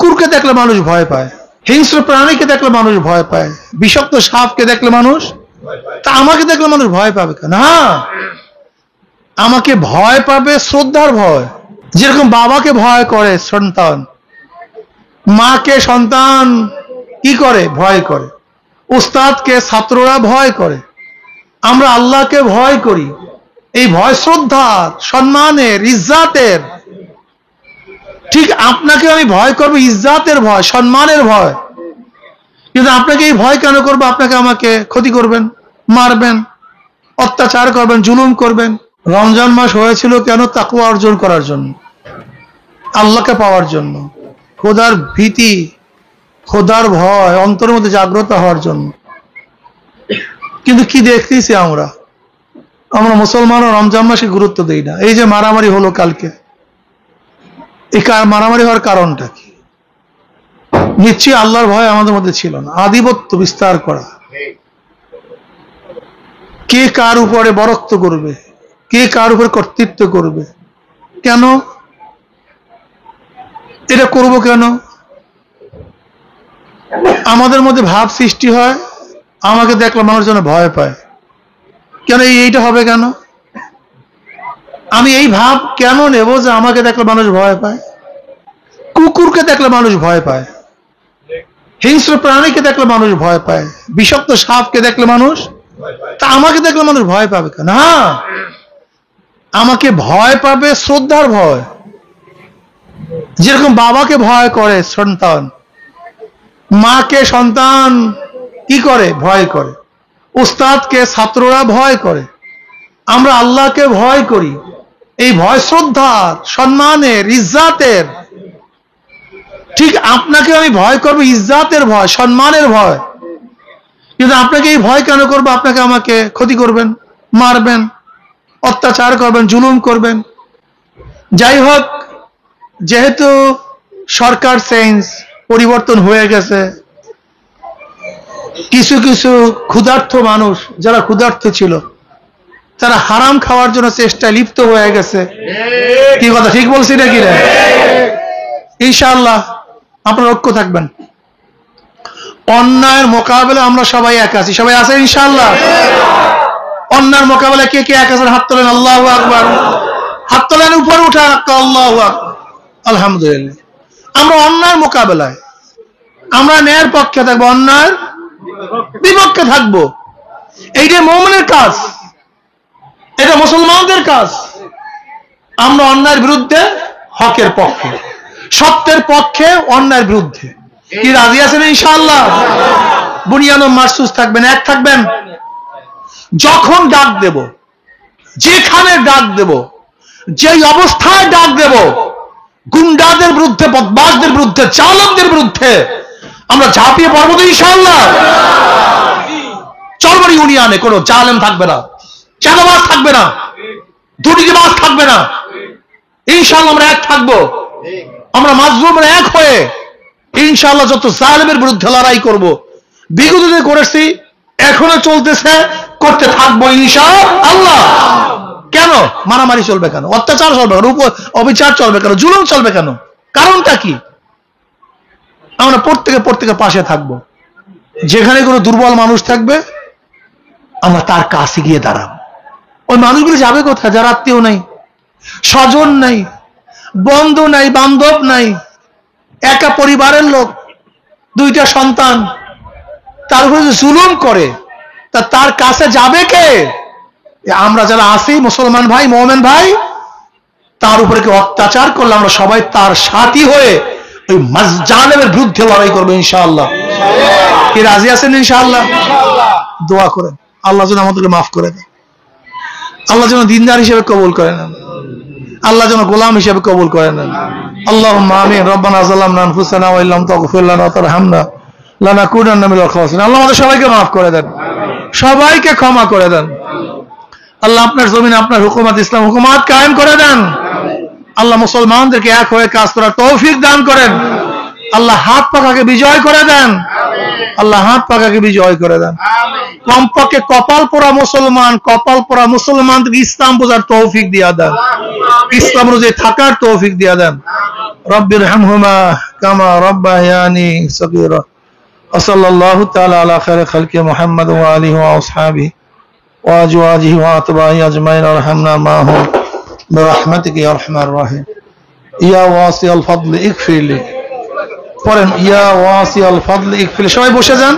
কুকুরকে দেখলে মানুষ ভয় পায়, হিংস্র প্রাণীকে দেখলে মানুষ ভয় পায়, বিষাক্ত সাপকে দেখলে মানুষ, তা আমাকে দেখলে মানুষ ভয় পাবে কেন? না, আমাকে ভয় পাবে শ্রদ্ধার ভয়। যেরকম বাবাকে ভয় করে সন্তান, মাকে সন্তান কি করে? ভয় করে। উস্তাদকে ছাত্ররা ভয় করে। আমরা আল্লাহকে ভয় করি। এই ভয় শ্রদ্ধার, সম্মানের, ইজ্জাতের। ঠিক আপনাকে আমি ভয় করবো ইজ্জাতের ভয়, সম্মানের ভয়। কিন্তু আপনাকে এই ভয় কেন করবো? আপনাকে আমাকে ক্ষতি করবেন, মারবেন, অত্যাচার করবেন, জুলুম করবেন। রমজান মাস হয়েছিল কেন? তাকওয়া অর্জন করার জন্য, আল্লাহকে পাওয়ার জন্য, খোদার ভীতি, খোদার ভয় অন্তরের মধ্যে জাগ্রত হওয়ার জন্য। কিন্তু কি দেখতেছি আমরা মুসলমানও রমজান মাসে গুরুত্ব দেই না। এই যে মারামারি হলো কালকে, এই মারামারি হওয়ার কারণটা কি? নিশ্চয়ই আল্লাহর ভয় আমাদের মধ্যে ছিল না। আধিপত্য বিস্তার করা, কে কার উপরে বরত্ব করবে, কে কার উপরে কর্তৃত্ব করবে, কেন এটা করব? কেন আমাদের মধ্যে ভাব সৃষ্টি হয়? আমাকে দেখলে মানুষ যেন ভয় পায়। কেন এইটা হবে? কেন আমি এই ভাব কেন নেব যে আমাকে দেখলে মানুষ ভয় পায়? কুকুরকে দেখলে মানুষ ভয় পায়, হিংস্র প্রাণীকে দেখলে মানুষ ভয় পায়, বিষাক্ত সাপকে দেখলে মানুষ, তা আমাকে দেখলে মানুষ ভয় পাবে কেন? না, আমাকে ভয় পাবে শ্রদ্ধার ভয়। যেরকম বাবাকে ভয় করে সন্তান, মাকে সন্তান কি করে? ভয় করে। উস্তাদকে ছাত্ররা ভয় করে। আমরা আল্লাহকে ভয় করি। এই ভয় শ্রদ্ধার, সম্মানের, ইজ্জাতের। ঠিক আপনাকে আমি ভয় করবো ইজ্জাতের ভয়, সম্মানের ভয়। কিন্তু আপনাকে এই ভয় কেন করবো? আপনাকে আমাকে ক্ষতি করবেন, মারবেন, অত্যাচার করবেন, জুলুম করবেন। যাই হোক, যেহেতু সরকার চেঞ্জ, পরিবর্তন হয়ে গেছে, কিছু কিছু ক্ষুধার্ত মানুষ যারা ক্ষুধার্ত ছিল তারা হারাম খাওয়ার জন্য চেষ্টায় লিপ্ত হয়ে গেছে। কি কথা ঠিক বলছি নাকি রে? ইনশাআল্লাহ আপনারা ঐক্য থাকবেন। অন্যায়ের মোকাবেলা আমরা সবাই এক আছি। সবাই আছে ইনশাআল্লাহ? অন্যায়ের মোকাবেলা কে কে এক আছেন? হাত তোলেন। আল্লাহু আকবার। হাত তোলেন, উপরে উঠা। আল্লাহু আকবার। আলহামদুলিল্লাহ। আমরা অন্যায়ের মোকাবেলায়, আমরা ন্যায়ের পক্ষে থাকবো, অন্যায়ের বিপক্ষে থাকবো। এইটা মুমিনের কাজ, এটা মুসলমানদের কাজ। আমরা অন্যায়ের বিরুদ্ধে হকের পক্ষে, সত্যের পক্ষে, অন্যায়ের বিরুদ্ধে। কি রাজি আছেন ইনশাআল্লাহ? বুনিয়ান মারসুস থাকবেন, এক থাকবেন। যখন ডাক দেব, যেখানে ডাক দেব, যেই অবস্থায় ডাক দেব, গুন্ডাদের বিরুদ্ধে, বদমাশদের বিরুদ্ধে, চালকদের বিরুদ্ধে আমরা ঝাঁপিয়ে পড়বো তো ইনশাআল্লাহ। চরমরি ইউনিয়নে কোনো জালেম থাকবে না, চাঁদাবাজ থাকবে না, দুর্নীতিবাজ থাকবে না। ইনশাআল্লাহ আমরা এক থাকবো। আমরা মাজলুমরা এক হয়ে ইনশাআল্লাহ যত জালেমের বিরুদ্ধে লড়াই করব। বিগত দিনে করেছি, এখনো চলতেছে, করতে থাকবো ইনশাআল্লাহ। কেন মারামারি চলবে? কেন অত্যাচার চলবে? কেন অবিচার চলবে? কেন জুলুম চলবে? কেন? কারণটা কি? আমরা প্রত্যেকে পাশে থাকবো। যেখানে কোনো দুর্বল মানুষ থাকবে আমরা তার কাছে গিয়ে দাঁড়াবো। ওই মানুষগুলো যাবে কোথায়? যার আত্মীয় নাই, স্বজন নাই, বন্ধু নাই, বান্ধব নাই, একা পরিবারের লোক, দুইটা সন্তান, তার উপরে জুলুম করে, তার কাছে যাবে কে? আমরা যারা আছি মুসলমান ভাই, মুমিন ভাই, তার উপরে কে অত্যাচার করলে আমরা সবাই তার সাথী হয়ে ওই জালেমের বিরুদ্ধে লড়াই করবো ইনশাআল্লাহ। কি রাজি আছেন ইনশাআল্লাহ? দোয়া করেন আল্লাহ যেন আমাদেরকে মাফ করে দেন, আল্লাহ যেন দিনদার হিসেবে কবুল করে নেন, আল্লাহ যেন গোলাম হিসেবে কবুল করে নেন। আল্লাহুম্মা আমিন। রব্বানা যালামনা আনফুসানা ওয়া ইল্লাম তাগফির লানা ওয়া তারহামনা লানাকুনান্না মিনাল খাসিরিন। আল্লাহ আমাদের সবাইকে মাফ করে দেন, সবাইকে ক্ষমা করে দেন। আল্লাহ আপনার জমিনে আপনার হুকুমত, ইসলাম হুকুমত কায়েম করে দেন। আল্লাহ মুসলমানদেরকে এক হয়ে কাজ করার তৌফিক দান করেন। আল্লাহ হাত পাকাকে বিজয় করে দেন, আল্লাহ হাত পাকাকে বিজয় করে দেন। কমপক্ষে কপাল পোড়া মুসলমানদের ইসলাম বোঝার তৌফিক দিয়া দেন, ইসলাম অনুযায়ী থাকার তৌফিক দিয়া দেন। رب ارحمهما كما ربياني صغيرا وصلى الله تعالى على خير خلق محمد وآله وأصحابه وأزواجه وأتباعه أجمعين وارحمنا معهم برحمتك يا أرحم الراحمين يا واسع الفضل اغفر لي পড়েন ইয়া ওয়াসিআল ফাদলি ইগফির। সবাই বসে যান।